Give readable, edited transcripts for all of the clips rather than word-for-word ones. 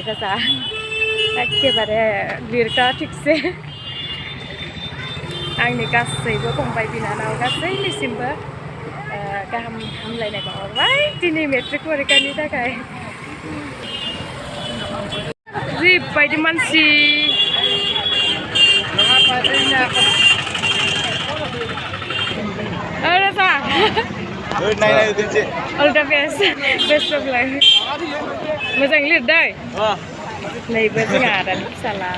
गोजा एखेबारे लिरगा थिगसे आंनि गासैबो फंबाय बिनानाव गासैनिसिमबो गाहाम हामलायनाय बावहरबाय दिनै मेट्रिक परिखानि थाखाय जिबायदि मानसि राजा all the best of luck मोजां लिरदै नैबो जोंहा आदानि फिसाला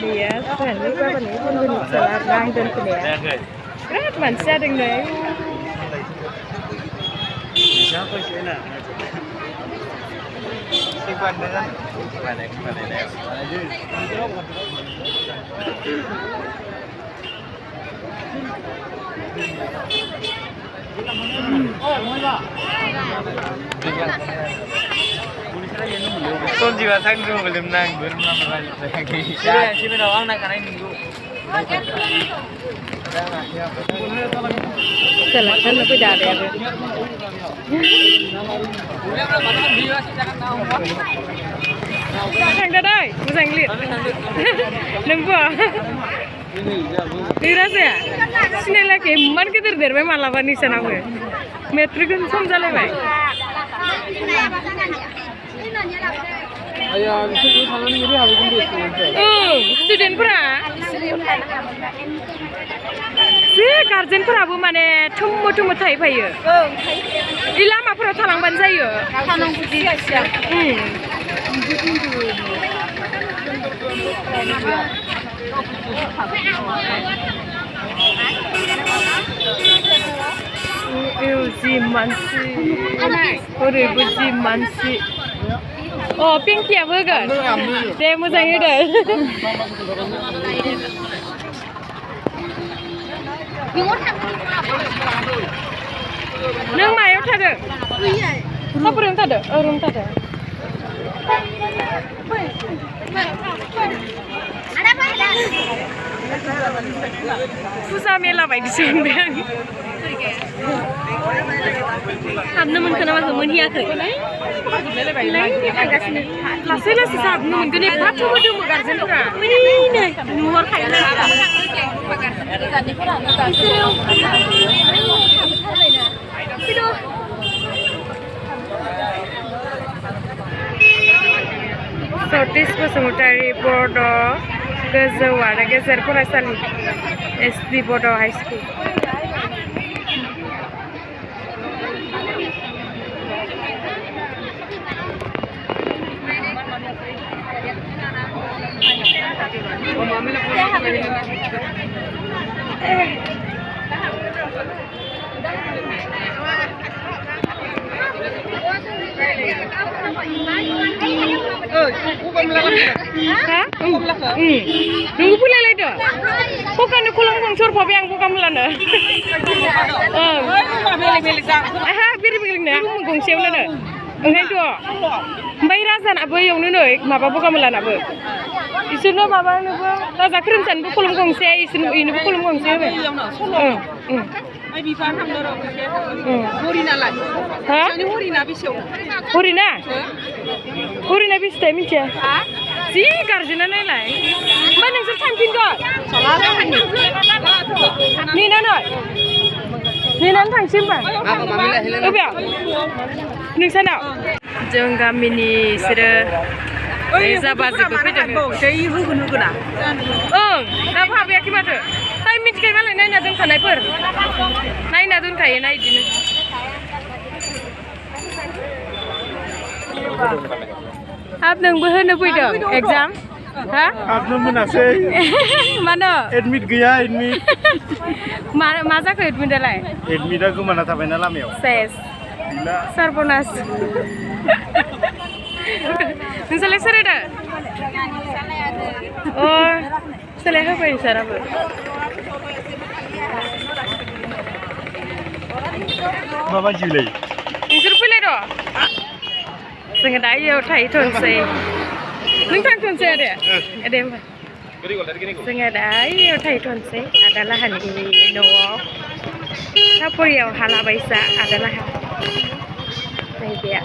बेयो जोंहानि बाबानि बन्धुनि फिसाला आरो आं दोनफैनाया बिराद मानसि जादों नै Sonjiwa sang dulu belum nang belum lagi. Ya, sih benar orang nak kena minggu. Selekan lebih dari apa? Sang dah dah, musang lit. Nampak? Ini rasa ya? Sini lagi, mana kita terderma malah bani sana gue. Metrik kan sama jalan baik. Ayah, itu sama ni dia habis ni. Student pura. Si guardian pura bu mana cuma thai payu. Ilama pura thalang banjai yo. Thalang budi siap. Ji mansi, orang ji mansi. Oh, pinky apa kan? Dia macam ni dah. Neng mai apa ada? Apa room ada? Oh, room ada. Susah mela baik di sini. Sabna mungkin nama semua ni ada. Langsung lah sabna mungkin ni patut betul mugarzen pura. Ini luar kaya lah. Sotis Basumatari Bodo Gazawara Gezer Purasali SB Bodo High School. Nunggu pula lah itu. Bukan kulang kongsor papi yang bukan melanda. Biri-biri ni. Kongsor melanda. Enggak tu. Bayi rasa nak apa yang ni? Mapa bukan melanda apa? Isulah mapa ni apa? Rasa keren san bukan kulang kongsor. Isun ini bukan kulang kongsor. Ay bifan ham doro horina lai ha ni horina bisho horina bis time che ha si garjina nai lai ba nang sar tham kin go sala ni nan thang sim ba bia nang sana jong gamini sira Zabat itu pun jadi hukum na. Dah apa yang kita tu? Tapi mungkin kalau naik nadun kanai per, naik nadun kaya naik jenis. Apa yang berhenti itu? Exam? Ha? Apa mana sih? Mana? Admit gaya admit. Masa kau admit dah? Admit aku mana sampai nalam ya? Ses. Sarponas. Misalnya ada? Oh, misalnya apa yang saya apa? Bapak Julai. Insur pilih do. Sengaja ya utai tunsai. Nintang tunsai ada? Ada apa? Sengaja ya utai tunsai adalah hani Noah. Tapi yang halal baisa adalah ini dia.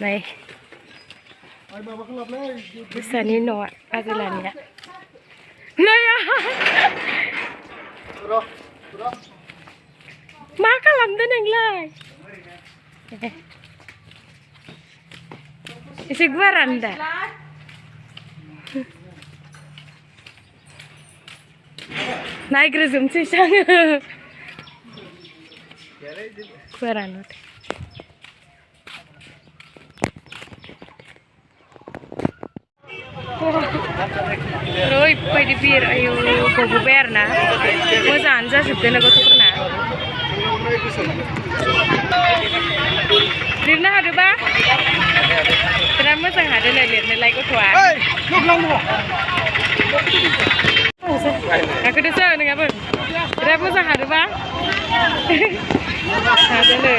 ในbisa ni no azalannya nah ya maka lamdan yang lain isi gua randa naik rezum sih sang gua ranut Roy, pwede bir ayo bobo berna. Moza anja sebde na goto pernah. Lirna hadu ba? Tera moza hadu na lirna lai goto a. Hey, look lang mo. Aku desa dengan apa? Tera moza hadu ba? Hadu le.